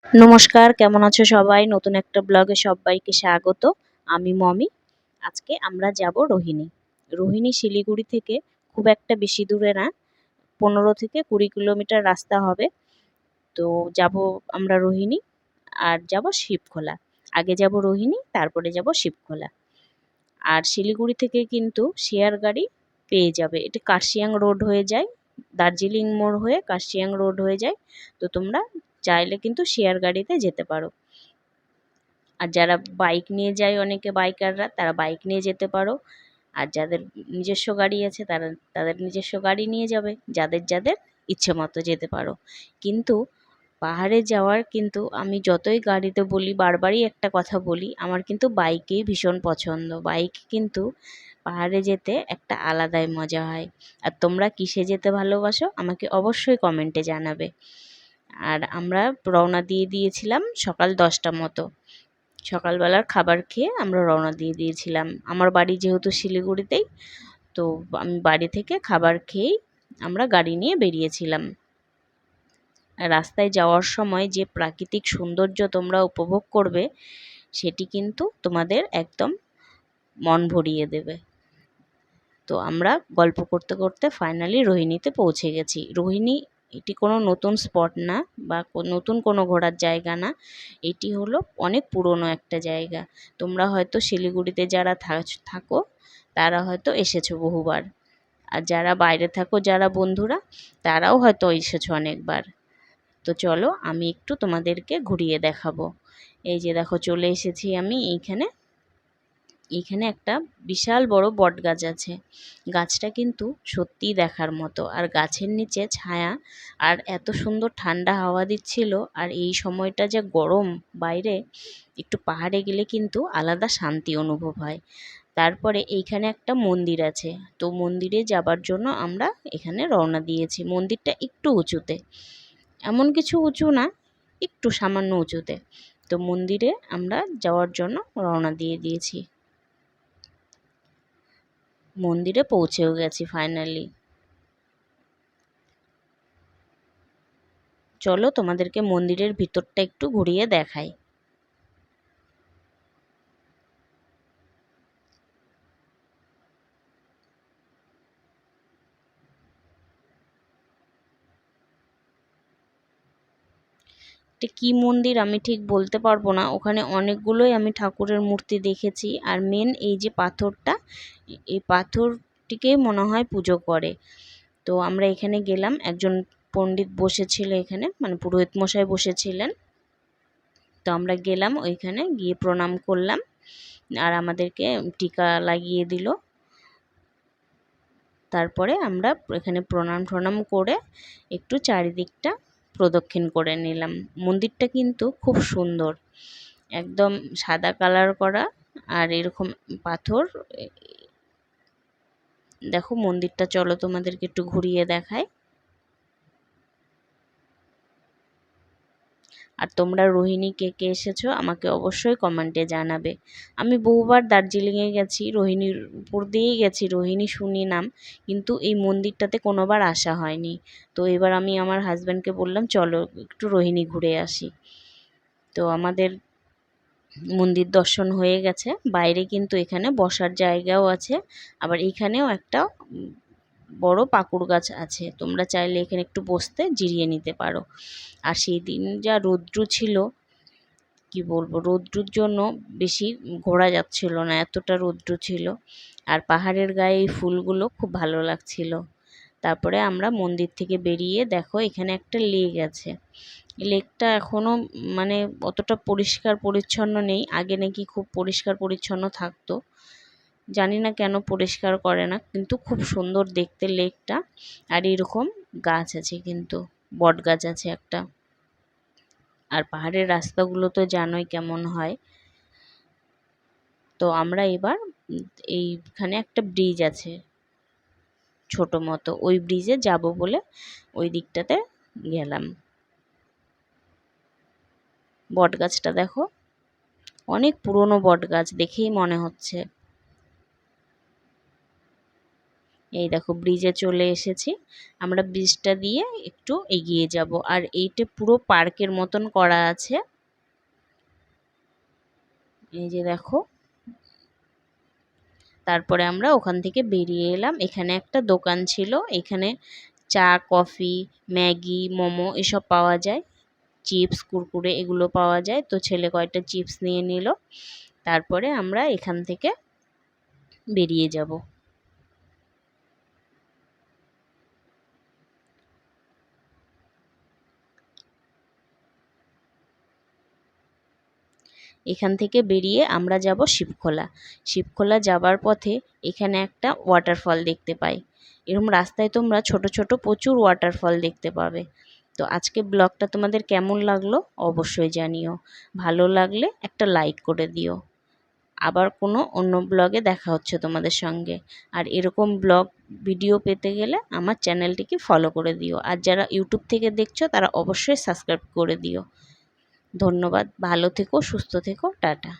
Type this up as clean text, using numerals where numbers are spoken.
নমস্কার, কেমন আছো সবাই? নতুন একটা ব্লগে সবাইকে স্বাগত। আমি মমি। আজকে আমরা যাব রোহিণী। রোহিণী শিলিগুড়ি থেকে খুব একটা বেশি দূরে না, 15 থেকে 20 কিলোমিটার রাস্তা হবে। তো যাব আমরা রোহিণী, আর যাব শিবখোলা। আগে যাব রোহিণী, তারপরে যাব শিবখোলা। আর শিলিগুড়ি থেকে কিন্তু শেয়ার গাড়ি পেয়ে যাবে। এটা কার্শিয়াং রোড হয়ে যায়, দার্জিলিং মোড় হয়ে কার্শিয়াং রোড হয়ে যায়। তো তোমরা চাইলে কিন্তু শেয়ার গাড়িতে যেতে পারো। আর যারা বাইক নিয়ে যায়, অনেকে বাইকাররা, তারা বাইক নিয়ে যেতে পারো। আর যাদের নিজস্ব গাড়ি আছে তারা তাদের নিজস্ব গাড়ি নিয়ে যাবে, যাদের যাদের ইচ্ছে মতো যেতে পারো। কিন্তু পাহাড়ে যাওয়ার কিন্তু আমি যতই গাড়িতে বলি, বারবারই একটা কথা বলি, আমার কিন্তু বাইকেই ভীষণ পছন্দ। বাইক কিন্তু পাহাড়ে যেতে একটা আলাদাই মজা হয়। আর তোমরা কিসে যেতে ভালোবাসো আমাকে অবশ্যই কমেন্টে জানাবে। আর আমরা রওনা দিয়ে দিয়েছিলাম সকাল 10টা মতো। সকালবেলার খাবার খেয়ে আমরা রওনা দিয়ে দিয়েছিলাম। আমার বাড়ি যেহেতু শিলিগুড়িতেই, তো আমি বাড়ি থেকে খাবার খেয়েই আমরা গাড়ি নিয়ে বেরিয়েছিলাম। আর রাস্তায় যাওয়ার সময় যে প্রাকৃতিক সৌন্দর্য তোমরা উপভোগ করবে, সেটি কিন্তু তোমাদের একদম মন ভরিয়ে দেবে। তো আমরা গল্প করতে করতে ফাইনালি রোহিণীতে পৌঁছে গেছি। রোহিণী এটি কোনো নতুন স্পট না, বা নতুন কোনো ঘোরার জায়গা না। এটি হলো অনেক পুরনো একটা জায়গা। তোমরা হয়তো শিলিগুড়িতে যারা থাকো তারা হয়তো এসেছো বহুবার। আর যারা বাইরে থাকো, যারা বন্ধুরা, তারাও হয়তো এসেছো অনেকবার। তো চলো আমি একটু তোমাদেরকে ঘুরিয়ে দেখাবো। এই যে দেখো, চলে এসেছি আমি এইখানে। এইখানে একটা বিশাল বড় বট গাছ আছে। গাছটা কিন্তু সত্যিই দেখার মতো। আর গাছের নিচে ছায়া, আর এত সুন্দর ঠান্ডা হাওয়া দিচ্ছিল। আর এই সময়টা যে গরম বাইরে, একটু পাহাড়ে গেলে কিন্তু আলাদা শান্তি অনুভব হয়। তারপরে এইখানে একটা মন্দির আছে। তো মন্দিরে যাবার জন্য আমরা এখানে রওনা দিয়েছি। মন্দিরটা একটু উঁচুতে, এমন কিছু উঁচু না, একটু সামান্য উঁচুতে। তো মন্দিরে আমরা যাওয়ার জন্য রওনা দিয়ে দিয়েছি। মন্দিরে পৌঁছেও গেছি ফাইনালি। চলো তোমাদেরকে মন্দিরের ভিতরটা একটু ঘুরিয়ে দেখাই। এটা কি মন্দির আমি ঠিক বলতে পারবো না। ওখানে অনেকগুলোই আমি ঠাকুরের মূর্তি দেখেছি। আর মেন এই যে পাথরটা, এই পাথরটিকেই মনে হয় পুজো করে। তো আমরা এখানে গেলাম, একজন পণ্ডিত বসেছিল এখানে, মানে পুরোহিত মশাই বসেছিলেন। তো আমরা গেলাম ওইখানে, গিয়ে প্রণাম করলাম। আর আমাদেরকে টিকা লাগিয়ে দিল। তারপরে আমরা এখানে প্রণাম টনাম করে একটু চারিদিকটা প্রদক্ষিণ করে নিলাম। মন্দিরটা কিন্তু খুব সুন্দর, একদম সাদা কালার করা। আর এরকম পাথর। দেখো মন্দিরটা, চলো তোমাদেরকে একটু ঘুরিয়ে দেখাই। আর তোমরা রোহিণী কে কে এসেছো আমাকে অবশ্যই কমেন্টে জানাবে। আমি বহুবার দার্জিলিংয়ে গেছি, রোহিণীর উপর দিয়েই গেছি, রোহিণী শুনি নাম, কিন্তু এই মন্দিরটাতে কোনোবার আসা হয়নি। তো এবার আমি আমার হাজব্যান্ডকে বললাম চলো একটু রোহিণী ঘুরে আসি। তো আমাদের মন্দির দর্শন হয়ে গেছে। বাইরে কিন্তু এখানে বসার জায়গাও আছে। আবার এখানেও একটা বড় পাকুড় গাছ আছে, তোমরা চাইলে এখানে একটু বসতে জিরিয়ে নিতে পারো। আর সেই দিন যা রৌদ্র ছিল, কি বলবো, রৌদ্রুর জন্য বেশি ঘোরা যাচ্ছিল না, এতটা রৌদ্র ছিল। আর পাহাড়ের গায়ে এই ফুলগুলো খুব ভালো লাগছিল। তারপরে আমরা মন্দির থেকে বেরিয়ে দেখো এখানে একটা লেক আছে। লেকটা এখনও মানে অতটা পরিষ্কার পরিচ্ছন্ন নেই। আগে নাকি খুব পরিষ্কার পরিচ্ছন্ন থাকতো, জানি না কেন পরিষ্কার করে না, কিন্তু খুব সুন্দর দেখতে লেকটা। আর এরকম গাছ আছে, কিন্তু বট গাছ আছে একটা। আর পাহাড়ের রাস্তাগুলো তো জানোই কেমন হয়। তো আমরা এবার এইখানে একটা ব্রিজ আছে ছোট মতো, ওই ব্রিজে যাব বলে ওই দিকটাতে গেলাম। বট গাছটা দেখো, অনেক পুরনো বট গাছ দেখেই মনে হচ্ছে। এই দেখো ব্রিজে চলে এসেছি। আমরা ব্রিজটা দিয়ে একটু এগিয়ে যাব। আর এইটা পুরো পার্কের মতন করা আছে। এই যে দেখো, তারপরে আমরা ওখান থেকে বেরিয়ে এলাম। এখানে একটা দোকান ছিল, এখানে চা, কফি, ম্যাগি, মোমো এসব পাওয়া যায়, চিপস, কুরকুরে এগুলো পাওয়া যায়। তো ছেলে কয়েকটা চিপস নিয়ে নিল। তারপরে আমরা এখান থেকে বেরিয়ে যাব। এখান থেকে বেরিয়ে আমরা যাব শিবখোলা। শিবখোলা যাবার পথে এখানে একটা ওয়াটারফল দেখতে পাই। এরকম রাস্তায় তোমরা ছোট ছোট প্রচুর ওয়াটারফল দেখতে পাবে। তো আজকে ব্লগটা তোমাদের কেমন লাগলো অবশ্যই জানিও। ভালো লাগলে একটা লাইক করে দিও। আবার কোনো অন্য ব্লগে দেখা হচ্ছে তোমাদের সঙ্গে। আর এরকম ব্লগ ভিডিও পেতে গেলে আমার চ্যানেলটিকে ফলো করে দিও। আর যারা ইউটিউব থেকে দেখছো তারা অবশ্যই সাবস্ক্রাইব করে দিও। ধন্যবাদ, ভালো থেকো, সুস্থ থেকো, টাটা।